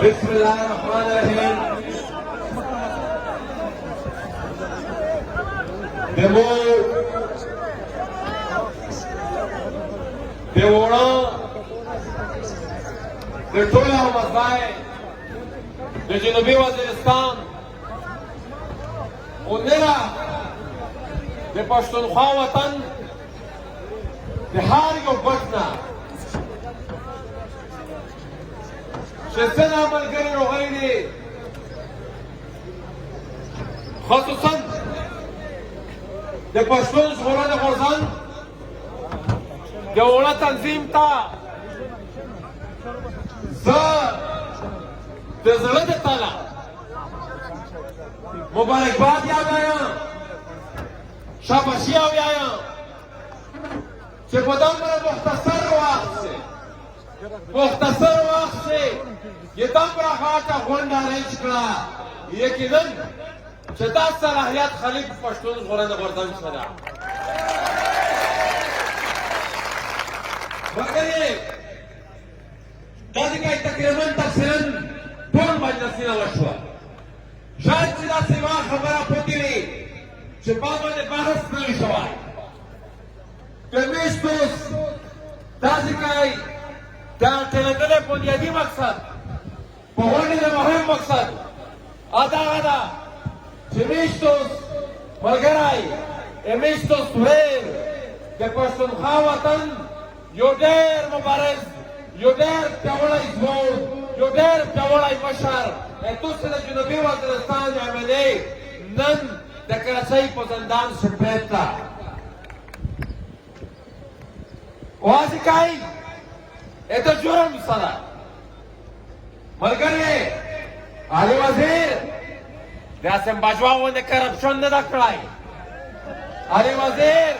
बिस्मिल्लाहिर्रहमानिर्रहीम। देवोड़ा टोला मसाए जनूबी वजीरिस्तान उन्नेरा de पश्तूनख्वा वतन बिहार को बचना शेसन अमल करी रोहरी ने खसूसन de पश्तून छोरा de खुर्सन देवोड़ा तंजीम था जरूरत ताला मुबारकबाद याद आया शाबाशिया आया पदम मुख्तसर वक्त से ये तमरा खाटा गोंडा रेंज करा यकीनन चता सलाहियत खलीफ पश्तून गोरन गर्दन छरा मगर ये दादी का तकरीबन तफसीलन दोन मजलिसीना वशवा शायद सीधा सेवा खबरा पोतीली बाबा ने बहस नहीं शवाई कमिश्तोस दादी का तेलंगाना बुनियादी मकसद पहुंचने का मुहिम मकसद आधा आधा कमिश्तोस मलगराई कमिश्तोस हुए के पश्तूनख्वा वतन योडेर मुबारक योडेर प्यावड़ा इज़मोर योडेर प्यावड़ा इमशर दूसरे जनूबी वजीरिस्तान में नन दकराची पसंदान सुपेटा वाजिकाई तो जुर्म सदा मगर ये आली वजीर जैसे बाजवाओं ने करप्शन न दकड़ाई आली वजीर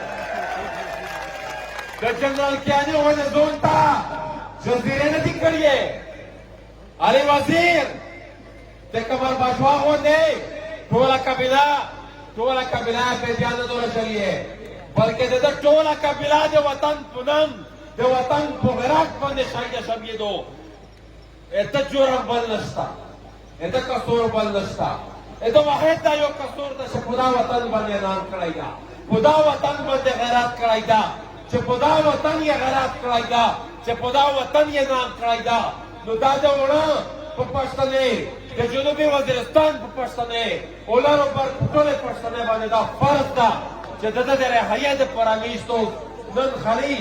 जनरल क्या नहीं होने जोनता जजीरे ने दिक्करिए आली वजीर ते कमर बाजवाओं ने टोला कबीला पे ध्यान दोना चाहिए बल्कि दे टोला कबीला जो वतन पुनम जो वतन पुगराक बंदे शायद शब्द दो ऐसा जुर्म बल नस्ता ऐसा कसूर बल नस्ता ऐसा वाहिद दा यो कसूर दा खुदा वतन बंदे नाम कराएगा खुदा वतन बंदे गैरत कराएगा खुदा वतन ये गैरत कराएगा खुदा वतन ये नाम कराएगा नो दादा वड़ा पश्तने के जनूबी वजीरिस्तान पश्तने ओलारो पर टोले पश्तने बाने दा फर्ज दा जददा दरे हयात परामीश तो नन खली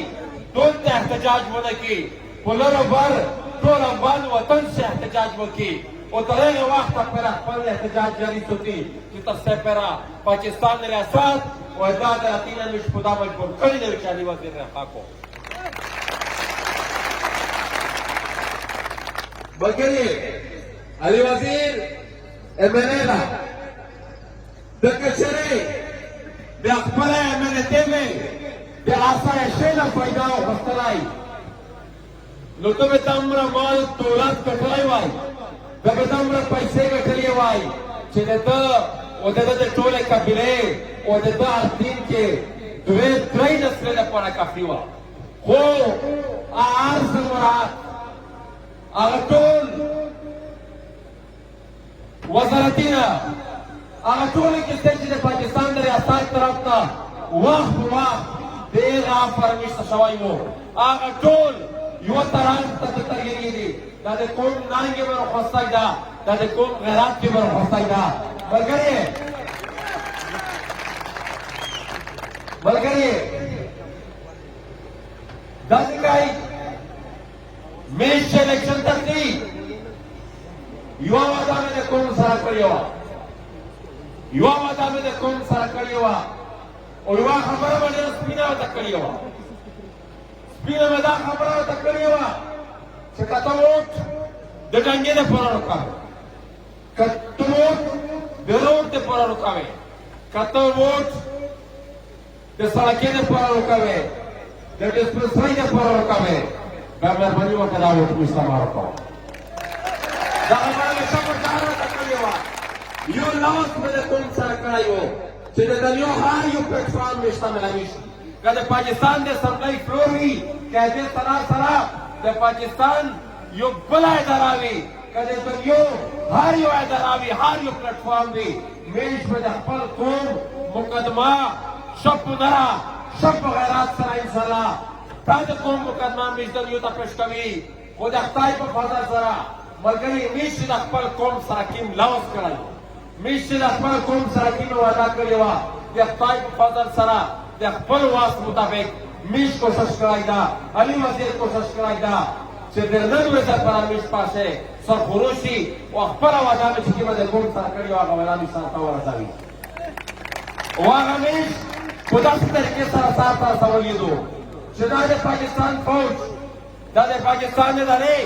दोन ते एहतजाज होने की ओलारो पर टोला बान वतन से एहतजाज होकी और तरह वक्त पर पर एहतजाज जारी होती कि तब से परा पाकिस्तान रियासत और दाद लातीना में खुदा मजबूर करी ने विचारी वजीर रहा को बल्कि अली वजीर एमएनए दकशरे बेअखबरे एमएनए तेमे बेआसाए शेना फायदा हस्तलाई लोटो में तमरा माल तोलात कटलाई वाई बे तमरा पैसे कटलिए वाई चले तो ओदे टोले कबीले ओदे आर्थिक के दुए त्रय नस्ल ने पड़ा काफी हुआ हो आर समरात आगटोल वज़ारतीना आगटोल के स्टेज ने पाकिस्तान दे रियासत तरफ का वाह देगा परमिश सवाई वो आगटोल युवा तरह तक तरीके दी दादे कौन नांगे पर खस्ताइदा दादे कौन गैरत के पर खस्ताइदा बलगरिए दादी काई मेष इलेक्शन तक नहीं युवा वादा में कौन सारा करिएवा युवा वादा में कौन सारा करिएवा और युवा खबर बने स्पीना तक करिएवा स्पीना में दा खबर तक करिएवा कतो वोट दडंगे ने परा रुकावे कतो वोट बेरोड ने परा रुकावे कतो वोट दे सड़के ने परा रुकावे दे डिस्पेंसरी ने परा रुकावे मैं बनी वो कदा वोट मुस्ता मारता दाहमाले सब दारा तकलिवा यो लास्ट में कौन सा करायो चले दलियो हार यो प्लेटफॉर्म में शामिल आमिश कदे पाकिस्तान दे सप्लाई फ्लोरी कहते सरा दे पाकिस्तान यो बला दरावी کله دنیو هر یو ادراوي هر یو پلیټفارم دی میش په خپل قوم مقدمه شپ درا شپ غیرات سره ان شاء الله دا د قوم مقدمه میش دنیو ته پېښ کوي خو د خدای په فضل سره ملګری میش د خپل قوم سره کیم لوس کړی میش د خپل قوم سره کیم وعده کړی و د خدای په فضل سره د خپل واس مطابق میش کوشش کړی دا علي وزیر کوشش کړی دا چې د نن ورځې پر میش پاسه سرخوروشي او خپل وعده چې کیمه د قوم سره کړی و هغه وعده میش سره ورسوي او هغه میش په داسې طریقې سره سره رسولیدو چې دا د پاکستان فوج دا د پاکستان نه لري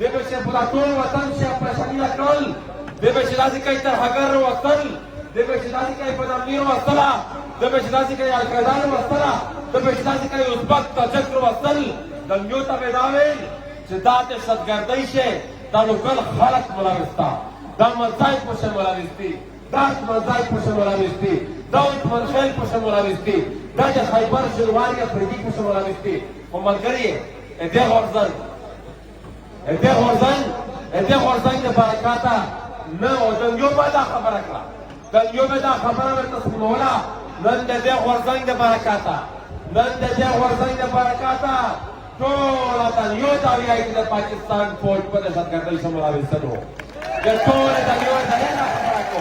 د به چې په ټول وطن چې پرېشاني کړل د به چې داسې کوي تر هګر وصل د به چې داسې کوي په امیر وصله د به چې داسې کوي القاعده وصله د به چې داسې کوي ازبک تاجک وصل د یو ته ویل چې دا د شتګردۍ شي دا لوکل خلک ملامستا دا مزای پوښه ملامستی دا مزای پوښه ملامستی دا منخل پوښه ملامستی دا د خیبر شلواریا پردي پوښه ملامستی او ملګری دې غورځنګ د برکاته نه او د یو به دا خبره کړه د یو به دا خبره ورته تسلیموله نن د دې غورځنګ د برکاته ټوله د یو دا وایي چې د پاکستان فوج په دهشتګردۍ سره ملامت و د ټوله د یو دا نه خبره کو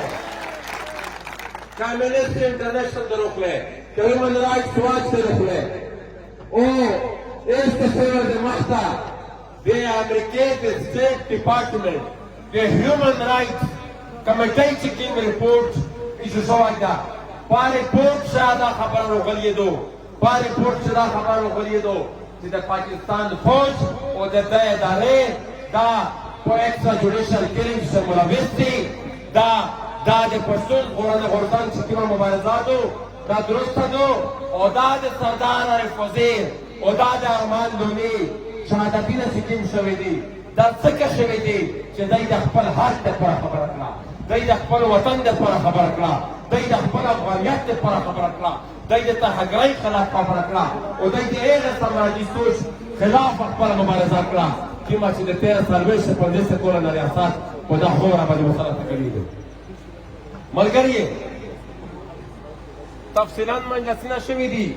کامنست انټرنیشنل د روکله هیومن رائټس واچ د روکله او este sever de machta de American State Department the Human Rights Committee checking report is so like that pa report shada khabar roghliyedo چې د پاکستان فوج او د دې ادارې دا په ایکسترا جوډیشل کیلینګ سره ملوث دي دا د پښتون غورځنګ چې کومه مبارزاتو دا درسته دو او دا د سردار عارف وزیر او دا د ارمان لونی شهادتونه چې کوم شوي دي دا څنګه شوي دي چې دوی د خپل حق لپاره خبره کړه دوی د خپل وطن لپاره خبره کړه دوی د خپل افغانیت لپاره خبره کړه دوی د ترهګرۍ خلاف خبره کړه او دوی د هغه سمراجي سوچ خلاف خپله مبارزه کړه کومه چې د 1340 کلونه ریاست په دا خوره باندې مسلط کړي دي ملګري تفصیلا مجلسونه شوي دي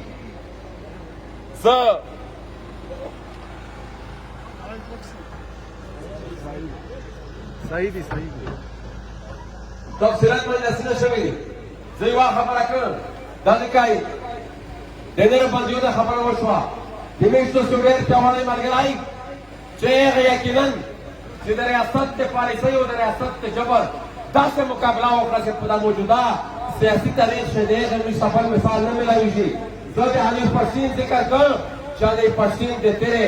زه صحیح دي تفصیلا مجلسونه شوي دي زه یوه خبره کړم دا لیکای د نن بندیو د خبره وشوه د میشتو ډېر پیاوړی ملګری چې هغه یقینا چې د ریاست د پالیسۍ او د ریاست د جبر داسې مقابله وکړه چې په دا موجوده سیاسي تاریخ کې د هغه سفر مثال نه میلاویږي زه د حنیف پښتین ذکر کوم چې حنیف پښتین د تیرې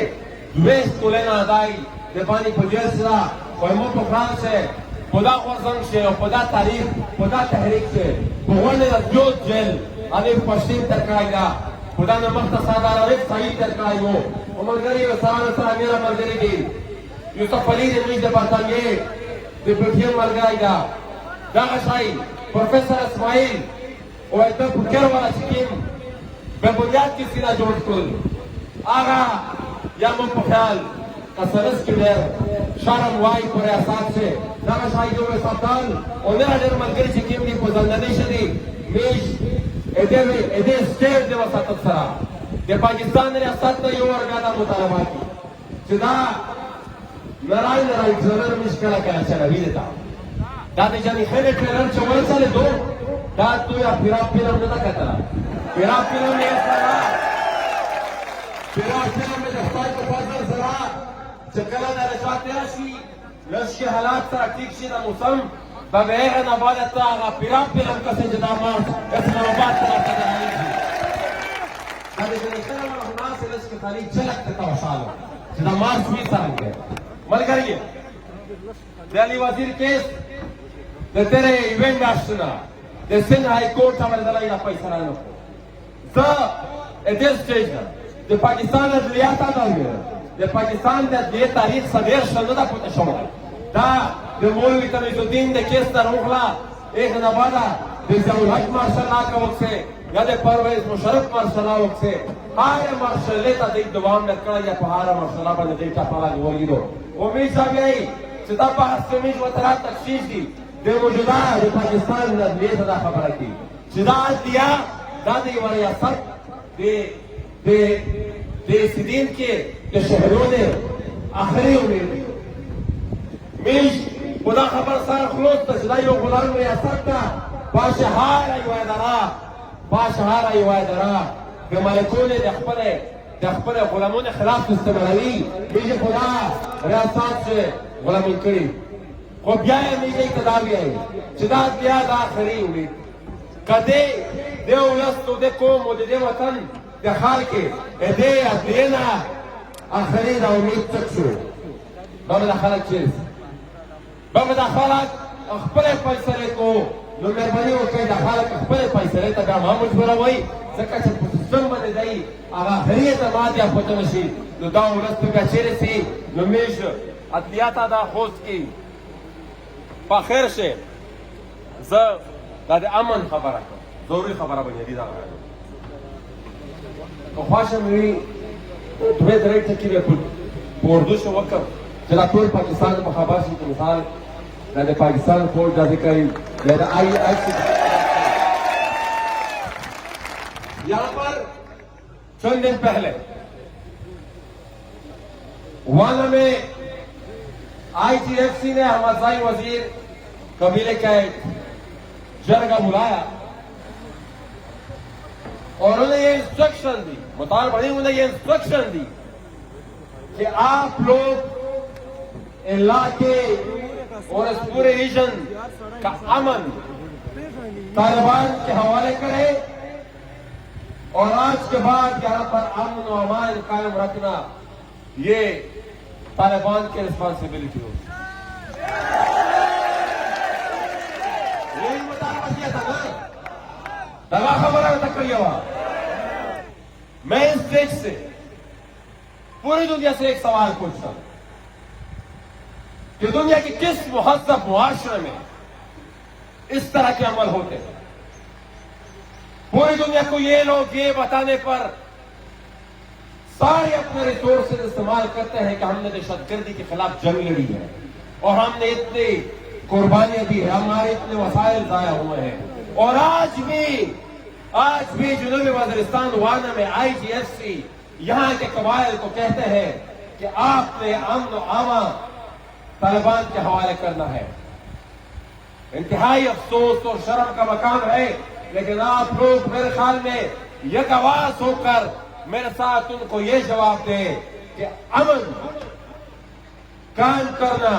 200 کلونه ادای د باندې په جیل سره وایمو په فرانس په دا غورځنګ کې او په دا تاریخ په دا تحریک کې په غونډې د جوت جیل حنیف پښتین تر کړی دا په دا نه مخته سردار عارف صحیح تر کړی و او ملګري وسانه سره میرا ملګري دي یوسف علي د ملي د برطانیې د برټیم ملګری دا دغه شی پروفیسر اسماعیل او د فکر والا سکیم په بنیاد کې سینا جوړ کړل هغه یا مو په خیال کسرس کې ډېر شرم وای پر اساس سے دغه شی یو ساتل او نه ډېر ملګری چې کیم دي په ځندنې شدي میش اده سټیټ د وساتت سره د پاکستان ریاست ته یو ورګاده مطالبه کی چې دا نړۍ ټرېلر مشکله کړه چلوي دا د جاني خېل ټرېلر چې ورسره دو دا تو یا پیرا فلم نه کتل پیرا فلم یې سره پیرا فلم د خپل په فضل سره چې کله د رشوت راشي لږ حالات سره ټیک شي د موسم به هغه نه بعد ته هغه پیرا فلم کسه چې دا ما اسلام آباد سره راځي دا د جاني خېل له ناس لږ خالي چلک ته وشاله چې دا مارچ وی څنګه ملګری د علي وزیر کیس د تیرې ایونت راښتنه د سند های کورټ ته ورغلی دا فیصله نه کړو زه دې سټیج نه د پاکستان عدلیات ادا د پاکستان د عدلیې تاریخ څلور نه ده پوته شوی دا د مولوي تمیز الدین د کیس ته راغله هغه نه بعده د ضیاءالحق مارشل لا کا وخت سے یا د پرویز مشرف مارشل لا وخت سے هر مارشل ته د دوام نه کړی یا په هر مارشل باندې د ټاپاله ولیدو امید صاحب یې چې دا بحث زموږ وطن تخصیص دي د موجوده د پاکستان د عدلیې ته دا خبره کوي چې دا عدلیه دا د یوه ریاست د سیدین کې د شهرونو آخري امید دی موږ په دا خبر سره خلوص ته چې دا یو غلام ریاست ده باشهاره یوه اداره د ملکونو د خپل غلامونو خلاف استعمالوي موږ خو دا ریاست چې غلامي کړي خو بیا یې موږ ته دا وایي چې دا بیا د آخري امید که دې د ولس د قوم او د دې وطن د خلک دې عدلیې نه آخري دا امید چک شو به دا خلک چیرې به دا خلک خپلې فیصلې کو نو مهرباني وکړئ دا خلک خپلې فیصلې ته بیا مه مجبوروئ ځکه چې په سیستم باندې دی هغه آخري اعتماد یا پوچه شي نو دا ولس به بیا چیرې سي نو موږ عدلیه ته دا خوست کړي په خیر شي زه دا د امن خبره کوم ضروري خبره باندې دي دا که خوښه مې وي دوه درې ټکي به په اردو شو وکړم چې دا ټول پاکستان په خبر شي که مثال دا د پاکستان فوج داسې کوي یا د آئی यहाँ पर चंद दिन पहले वाला में ITFC ने हमारे वजीर कबीले का एक जरगा बुलाया और उन्होंने ये इंस्ट्रक्शन दी मुताल बड़ी उन्होंने ये इंस्ट्रक्शन दी कि आप लोग इलाके और इस पूरे रीजन का अमन तालिबान के हवाले करें और आज के बाद यहाँ पर अमन और अमान कायम रखना ये तालिबान की रिस्पॉन्सिबिलिटी होगी यही मुतालबा किया था ना दगा खबर तक मैं इस देश से पूरी दुनिया से एक सवाल पूछता हूं कि दुनिया के किस मुहज़्ज़ब मुआशरे में इस तरह के अमल होते हैं पूरी दुनिया को ये लोग ये बताने पर सारे अपने रिसोर्सेज इस्तेमाल करते हैं कि हमने दहशतगर्दी के खिलाफ जंग लड़ी है और हमने इतनी कुर्बानियां दी है हमारे इतने वसाइल जाया हुए हैं और आज भी जुनूबी वज़ीरिस्तान वाना में IGFC यहाँ के कबाइल को कहते हैं कि आपने अमन और अमान तालिबान के हवाले करना है इंतहाई अफसोस और शर्म का मकाम है लेकिन आप लोग मेरे ख्याल में एक आवाज होकर मेरे साथ उनको ये जवाब दें कि अमन कायम करना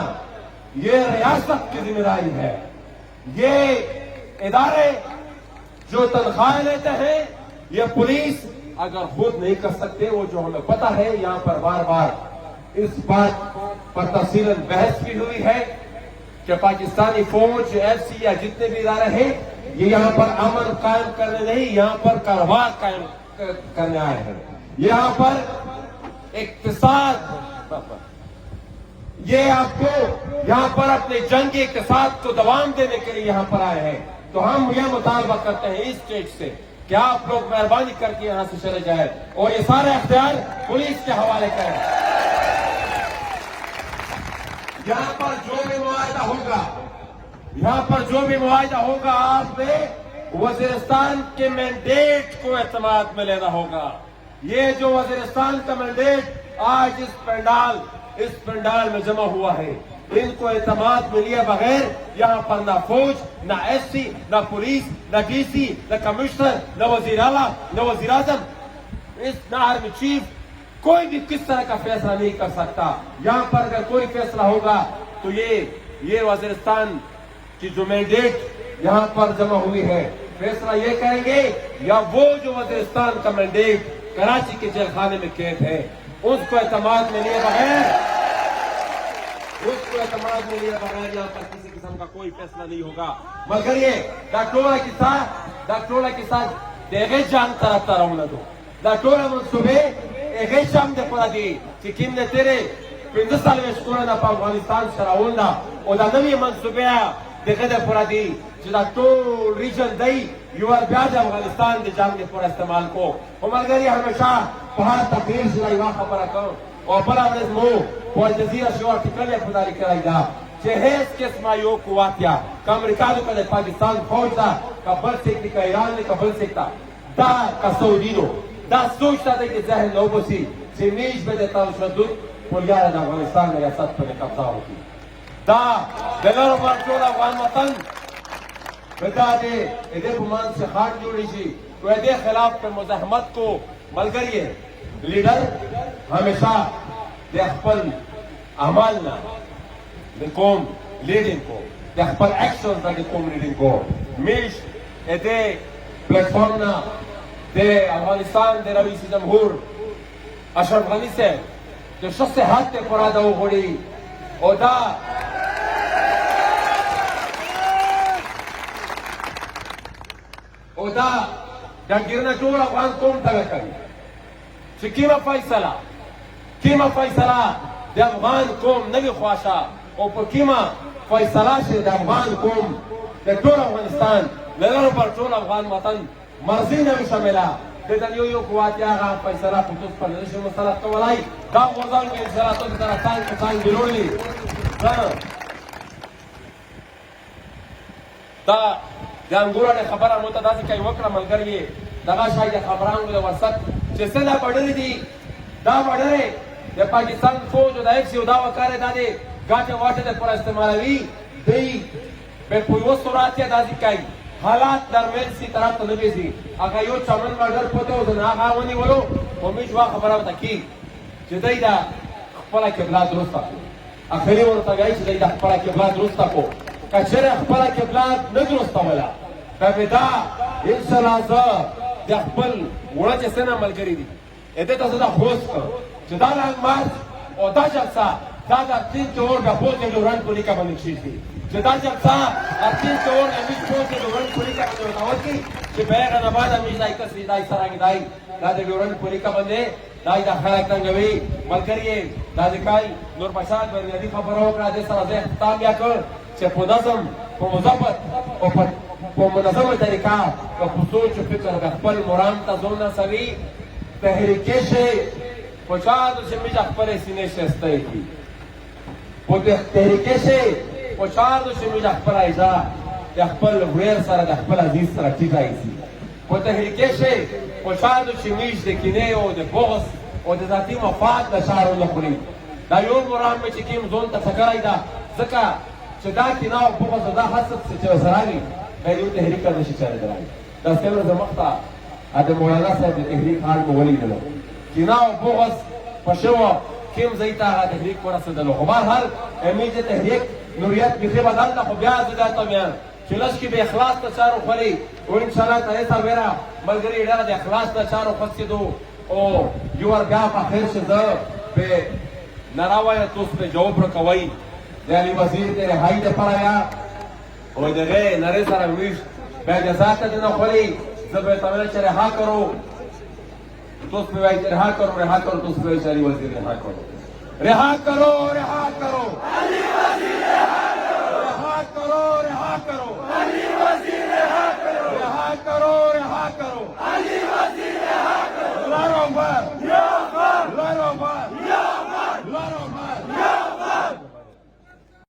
ये रियासत की जिम्मेदारी है ये इदारे जो तनख्वाहें लेते हैं ये पुलिस अगर खुद नहीं कर सकते वो जो हमें पता है यहाँ पर बार बार इस बात पर तफसीलन बहस भी हुई है कि पाकिस्तानी फौज FC या जितने भी इदारे हैं ये यहाँ पर अमन कायम करने नहीं यहाँ पर कारोबार कायम करने आए हैं यहाँ पर इक्तिसाद ये आपको यहाँ पर अपने जंगी इक्तिसाद को दवाम देने के लिए यहाँ पर आए हैं तो हम यह मुतालबा करते हैं इस स्टेज से कि आप लोग मेहरबानी करके यहाँ से चले जाए और ये सारे अख्तियार पुलिस के हवाले करें यहाँ पर जो भी मुआहिदा होगा आपने वजीरिस्तान के मैंडेट को एतमाद में लेना होगा ये जो वजीरिस्तान का मैंडेट आज इस पंडाल में जमा हुआ है इनको एतमाद में लिए बगैर यहाँ पर ना फौज ना SC ना पुलिस ना DC ना कमिश्नर ना वजीर आला ना वजीर आजम ना आर्मी चीफ कोई भी किस तरह का फैसला नहीं कर सकता यहाँ पर अगर कोई फैसला होगा तो ये वजीरिस्तान की जो मैंडेट यहाँ पर जमा हुई है फैसला ये करेंगे या वो जो वजीरिस्तान का मैंडेट कराची के जेल खाने में कैद है उसको एतमाद में लिए बगैर यहाँ पर किसी किस्म का कोई फैसला नहीं होगा मगर ये डॉक्टरों के साथ देगे जान तरफता रहूं ना दो डॉक्टरों मंसूबे एक शाम दे पड़ा दी कि किम ने तेरे 15 साल में स्कूल ना अफगानिस्तान शराउंडा और नवी मंसूबे देखे दे पड़ा दी जिला तो रीजन दई यूआर ब्याज अफगानिस्तान दे जान दे पूरा इस्तेमाल को मगर ये हमेशा बाहर तकरीर से लाइवा खबर को او بلا ورځ مو په الجزیره شو ارټیکل یې خدای کړی دا چې هیڅ قسمه یو قوت یا که امریکا دو که پاکستان فوج دا که بل څوک دی که ایران دی که بل څوک دا دا که سعودي نو دا سوچ ته دی چې ذهن نه وباسي چې میش به د تشدد پولیان د افغانستان ریاست پر قبضه وکړي دا د نورو پر ټول افغان وطن دا دې په منځ کې خاټ جوړی شي تو دې خلاف پر مزاحمت کو ملګری لیډر همیشه د خپل عمل نه د قوم لیډینګ کو د خپل اکشن د قوم لیډینګ کو میش دې پلیټفارم نه د افغانستان د رئیس جمهور اشرف غنی صاحب د ښه صحت پوره دا وغوړي او دا ډنګرنه ټول افغان قوم ته کوي چې کومه فیصله د افغان قوم نه وي خواشه او په کومه فیصله چې د افغان قوم د ټول افغانستان د نورو پر ټول افغان وطن مرضي نه وي شامله د یو قوت یا هغه فیصله په توس پر نشي مسلط کولای دا غوځان کې انشاءالله تاسو سره څنګه جوړوي دا د انګورو خبره مو ته داسې کوي وکړه ملګری دغه شاید خبرانو د وسط چې څه دا بډرې دي دا بډرې د پاکستان فوج او د ایف سی دا وکړه دا دي ګاټه واټه د پر استعمالوي دی په پویو سرعت یې داسې کوي حالات درمیان سی طرف ته نه بیزي هغه یو چمن مګر پته او نه هغه ونی ولو او می جوا خبره وته کی چې دای دا خپل قبله درست کړو اخري ورته وایي چې دای دا خپل قبله درست کړو کچره خپل قبله نه درست ولا دا ان شاء الله زه د خپل وړه چې سره ملګری دي اته تاسو دا خوښ چې دا لنګ مارچ او دا جلسه دا د تین تور د پوزې دوران پولیکا باندې شي چې دا جلسه د تین تور د میش پوزې دوران پولیکا باندې راوځي چې بیرغ نه بعد میش دای کس دای سره دای دا د دوران پولیکا باندې دای د خلک څنګه وی ملګری دا ځکای نور پښاد باندې خبرو کړه د سره زه تام یا کړ چې په نظم په مضبط او په منظمه طریقه په سوچ او فکر د خپل مرام ته ځون سوي تحریکې شي په چاډو چې میږه خپل سینې شسته کی په تحریکې شي په چاډو چې میږه خپل ایزا د خپل ویر سره د خپل عزیز سره ټیټای شي په تحریکې شي په چاډو چې میږه د کینې او د بغض او د ذاتي مفاد د شعارو لخري دا یو مرام چې کیم ځون ته څنګه دا ځکه چې دا کینه او بغض دا حسد چې وسرالي یو تحریک نه شي چاره درای دا څنګه د مخته د مولانا صاحب د تحریک حال مو ولیدل کینه او بغض پښو کوم ځای ته هغه تحریک ورسېدل خو بهر امیجه تحریک نوریت به بدل نه خو بیا زده ته بیان چې لږ کې به اخلاص ته چارو خوري او ان شاء الله تعالی سره ملګری ډېر د اخلاص ته چارو خسیدو او یو ورګه په خیر شه ده به نراوایه توس په جواب رکوي یعنی وزیر دې رهایی ده پرایا او دغه نری سره ویش به جزات ته نه خوري زبې تمه چې رها کرو تو اس پہ رہا کرو تو اس پہ علی وزیر رہا کرو علی وزیر رہا کرو علی وزیر رہا کرو علی وزیر رہا کرو